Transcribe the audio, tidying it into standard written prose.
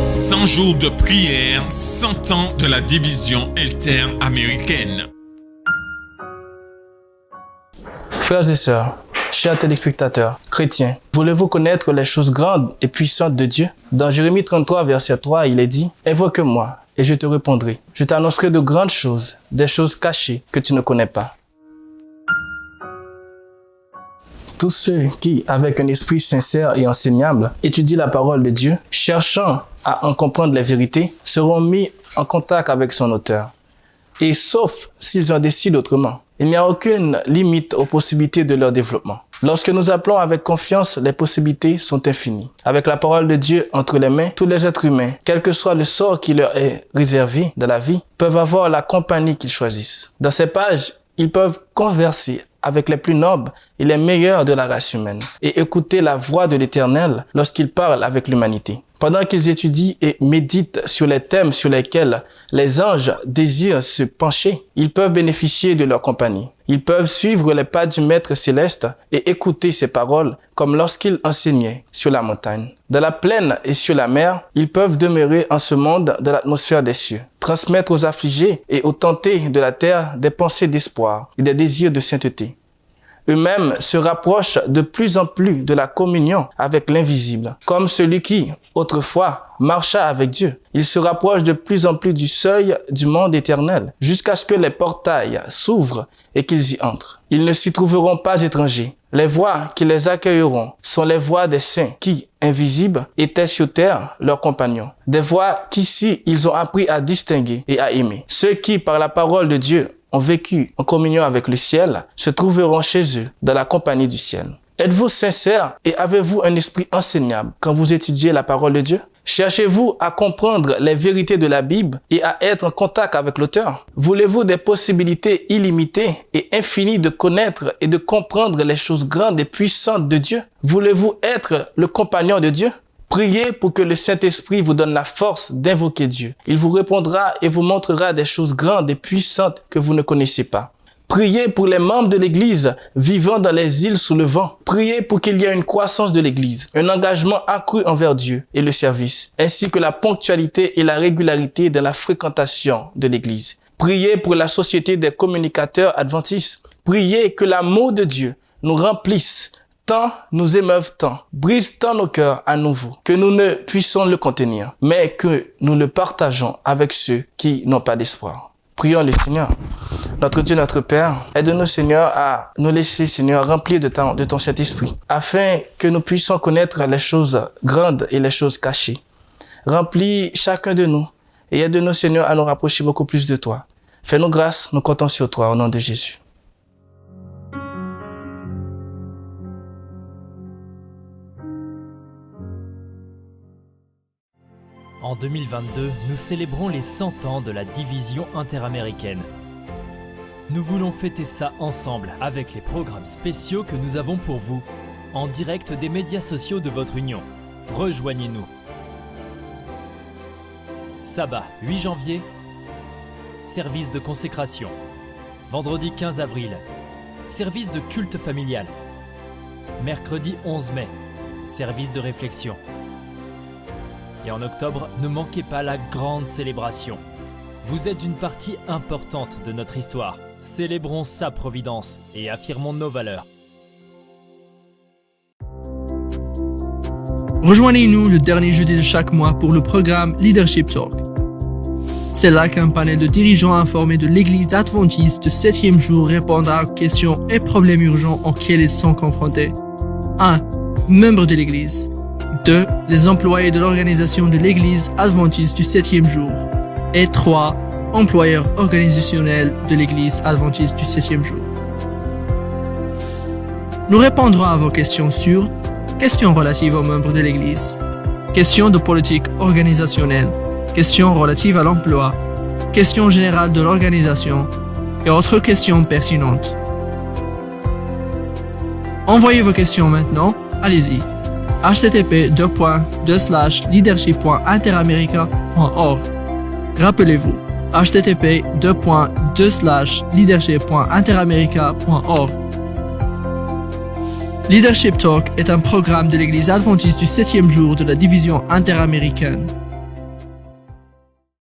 100 jours de prière, 100 ans de la division interaméricaine. Frères et sœurs, chers téléspectateurs, chrétiens, voulez-vous connaître les choses grandes et puissantes de Dieu? Dans Jérémie 33, verset 3, il est dit « Invoque-moi, et je te répondrai. Je t'annoncerai de grandes choses, des choses cachées que tu ne connais pas. » Tous ceux qui, avec un esprit sincère et enseignable, étudient la parole de Dieu, cherchant à en comprendre les vérités, seront mis en contact avec son auteur. Et sauf s'ils en décident autrement, il n'y a aucune limite aux possibilités de leur développement. Lorsque nous appelons avec confiance, les possibilités sont infinies. Avec la parole de Dieu entre les mains, tous les êtres humains, quel que soit le sort qui leur est réservé dans la vie, peuvent avoir la compagnie qu'ils choisissent. Dans ces pages, ils peuvent converser avec les plus nobles et les meilleurs de la race humaine et écouter la voix de l'Éternel lorsqu'il parle avec l'humanité. Pendant qu'ils étudient et méditent sur les thèmes sur lesquels les anges désirent se pencher, ils peuvent bénéficier de leur compagnie. Ils peuvent suivre les pas du Maître céleste et écouter ses paroles comme lorsqu'il enseignait sur la montagne. Dans la plaine et sur la mer, ils peuvent demeurer en ce monde de l'atmosphère des cieux, transmettre aux affligés et aux tentés de la terre des pensées d'espoir et des désirs de sainteté. Eux-mêmes se rapprochent de plus en plus de la communion avec l'invisible, comme celui qui, autrefois, marcha avec Dieu. Ils se rapprochent de plus en plus du seuil du monde éternel, jusqu'à ce que les portails s'ouvrent et qu'ils y entrent. Ils ne s'y trouveront pas étrangers. Les voix qui les accueilleront sont les voix des saints qui, invisibles, étaient sur terre leurs compagnons. Des voix qu'ici ils ont appris à distinguer et à aimer. Ceux qui, par la parole de Dieu, ont vécu en communion avec le ciel, se trouveront chez eux dans la compagnie du ciel. Êtes-vous sincère et avez-vous un esprit enseignable quand vous étudiez la parole de Dieu? Cherchez-vous à comprendre les vérités de la Bible et à être en contact avec l'auteur? Voulez-vous des possibilités illimitées et infinies de connaître et de comprendre les choses grandes et puissantes de Dieu? Voulez-vous être le compagnon de Dieu? Priez pour que le Saint-Esprit vous donne la force d'invoquer Dieu. Il vous répondra et vous montrera des choses grandes et puissantes que vous ne connaissez pas. Priez pour les membres de l'Église vivant dans les îles sous le vent. Priez pour qu'il y ait une croissance de l'Église, un engagement accru envers Dieu et le service, ainsi que la ponctualité et la régularité de la fréquentation de l'Église. Priez pour la société des communicateurs adventistes. Priez que l'amour de Dieu nous remplisse tant, nous émeuve tant, brise tant nos cœurs à nouveau, que nous ne puissions le contenir, mais que nous le partageons avec ceux qui n'ont pas d'espoir. Prions le Seigneur. Notre Dieu, notre Père, aide-nous, Seigneur, à nous laisser, Seigneur, remplir de ton Saint-Esprit, afin que nous puissions connaître les choses grandes et les choses cachées. Remplis chacun de nous et aide-nous, Seigneur, à nous rapprocher beaucoup plus de toi. Fais-nous grâce, nous comptons sur toi, au nom de Jésus. En 2022, nous célébrons les 100 ans de la division interaméricaine. Nous voulons fêter ça ensemble avec les programmes spéciaux que nous avons pour vous, en direct des médias sociaux de votre union. Rejoignez-nous. Sabbat 8 janvier, service de consécration. Vendredi 15 avril, service de culte familial. Mercredi 11 mai, service de réflexion. Et en octobre, ne manquez pas la grande célébration. Vous êtes une partie importante de notre histoire. Célébrons sa providence et affirmons nos valeurs. Rejoignez-nous le dernier jeudi de chaque mois pour le programme Leadership Talk. C'est là qu'un panel de dirigeants informés de l'Église adventiste du 7e jour répondra aux questions et problèmes urgents auxquels ils sont confrontés. 1. Membres de l'Église. 2. Les employés de l'organisation de l'Église adventiste du 7e jour. Et 3. Employeurs organisationnels de l'Église adventiste du 7e jour. Nous répondrons à vos questions sur questions relatives aux membres de l'Église, questions de politique organisationnelle, questions relatives à l'emploi, questions générales de l'organisation et autres questions pertinentes. Envoyez vos questions maintenant, allez-y. http://leadership.interamerica.org. Rappelez-vous, http://leadership.interamerica.org. Leadership Talk est un programme de l'Église adventiste du 7e jour de la division interaméricaine.